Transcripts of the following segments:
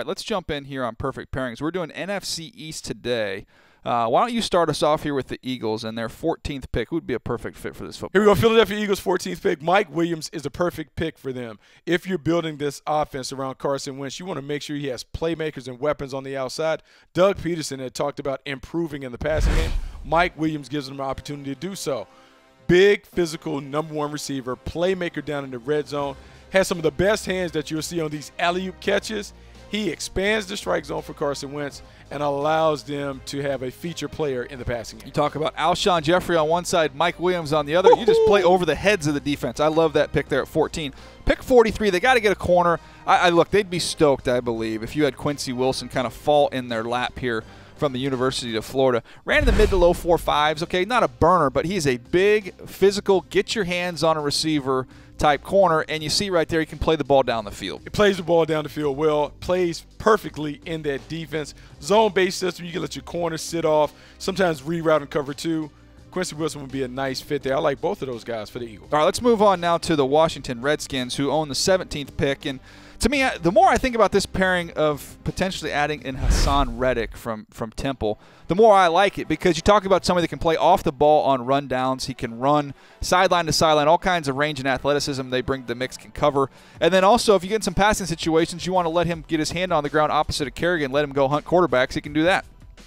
Right, let's jump in here on perfect pairings. We're doing NFC East today. Why don't you start us off here with the Eagles and their 14th pick? Who would be a perfect fit for this football? Here we go. Philadelphia Eagles 14th pick. Mike Williams is a perfect pick for them. If you're building this offense around Carson Wentz, you want to make sure he has playmakers and weapons on the outside. Doug Peterson had talked about improving in the passing game. Mike Williams gives them an opportunity to do so. Big, physical, #1 receiver, playmaker down in the red zone. Has some of the best hands that you'll see on these alley-oop catches. He expands the strike zone for Carson Wentz and allows them to have a feature player in the passing game. You talk about Alshon Jeffrey on one side, Mike Williams on the other. You just play over the heads of the defense. I love that pick there at 14. Pick 43, they got to get a corner. Look, they'd be stoked, I believe, if you had Quincy Wilson kind of fall in their lap here from the University of Florida. Ran in the mid to low 4.5s. Okay, not a burner, but he's a big, physical, get your hands on a receiver type corner, and you see right there he can play the ball down the field. He plays the ball down the field well, plays perfectly in that defense. Zone-based system, you can let your corners sit off, sometimes reroute and cover two. Quincy Wilson would be a nice fit there. I like both of those guys for the Eagles. All right, let's move on now to the Washington Redskins, who own the 17th pick. And to me, the more I think about this pairing of potentially adding in Hassan Reddick from Temple, the more I like it, because you talk about somebody that can play off the ball on rundowns. He can run sideline to sideline, all kinds of range and athleticism they bring to the mix, can cover. And then also, if you get in some passing situations, you want to let him get his hand on the ground opposite of Kerrigan, let him go hunt quarterbacks, he can do that.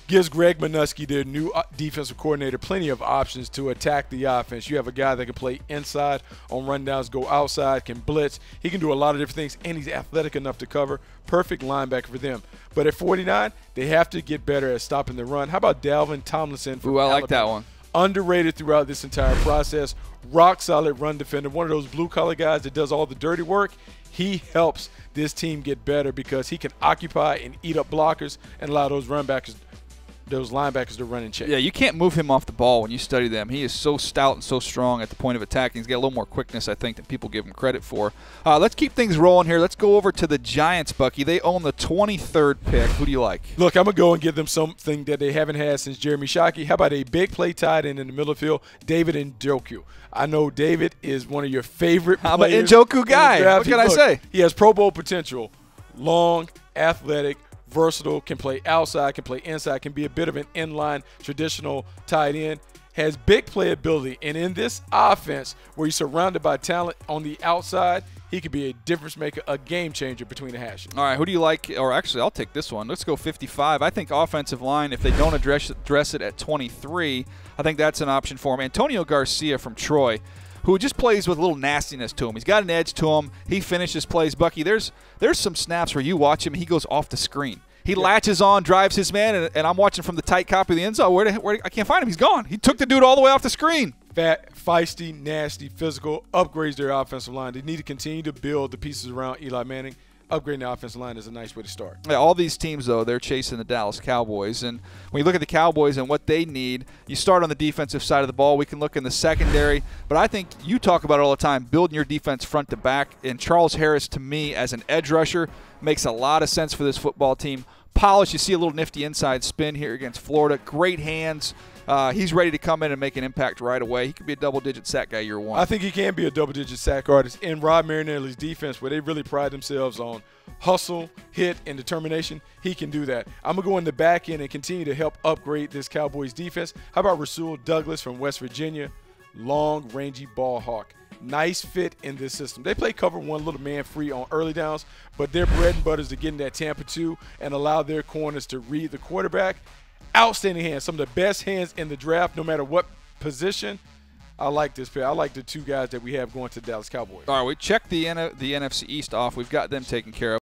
Gives Greg Manusky, their new defensive coordinator, plenty of options to attack the offense. You have a guy that can play inside on rundowns, go outside, can blitz. He can do a lot of different things, and he's athletic enough to cover. Perfect linebacker for them. But at 49, they have to get better at stopping the run. How about Dalvin Tomlinson from Alabama? I like that one. Underrated throughout this entire process. Rock solid run defender. One of those blue-collar guys that does all the dirty work. He helps this team get better because he can occupy and eat up blockers and allow those linebackers to run and chase. Yeah, you can't move him off the ball when you study them. He is so stout and so strong at the point of attack. He's got a little more quickness, I think, than people give him credit for. Let's keep things rolling here. Let's go over to the Giants, Bucky. They own the 23rd pick. Who do you like? Look, I'm going to go and give them something that they haven't had since Jeremy Shockey. How about a big play tight end in the middle of the field, David Njoku? I know David is one of your favorite players. I'm an Njoku guy. What can I say? He has Pro Bowl potential. Long, athletic, versatile, can play outside, can play inside, can be a bit of an inline traditional tight end, has big playability. And in this offense where he's surrounded by talent on the outside, he could be a difference maker, a game changer between the hashes. All right, who do you like? Or actually, I'll take this one. Let's go 55. I think offensive line, if they don't address it at 23, I think that's an option for him. Antonio Garcia from Troy, who just plays with a little nastiness to him. He's got an edge to him. He finishes plays. Bucky, there's some snaps where you watch him, he goes off the screen. He latches on, drives his man, and I'm watching from the tight copy of the end zone. Where I can't find him. He's gone. He took the dude all the way off the screen. Fat, feisty, nasty, physical, upgrades their offensive line. They need to continue to build the pieces around Eli Manning. Upgrading the offensive line is a nice way to start. Yeah, all these teams, though, they're chasing the Dallas Cowboys. And when you look at the Cowboys and what they need, you start on the defensive side of the ball. We can look in the secondary. But I think you talk about it all the time, building your defense front to back. And Charles Harris, to me, as an edge rusher, makes a lot of sense for this football team. Polish, you see a little nifty inside spin here against Florida. Great hands. He's ready to come in and make an impact right away. He could be a double-digit sack guy year one. I think he can be a double-digit sack artist in Rod Marinelli's defense, where they really pride themselves on hustle, hit, and determination. He can do that. I'm going to go in the back end and continue to help upgrade this Cowboys defense. How about Rasul Douglas from West Virginia? Long, rangy ball hawk. Nice fit in this system. They play cover one, little man free on early downs, but their bread and butter is to get in that Tampa 2 and allow their corners to read the quarterback. Outstanding hands, some of the best hands in the draft, no matter what position. I like this pair. I like the two guys that we have going to the Dallas Cowboys. All right, we checked the NFC East off. We've got them taken care of.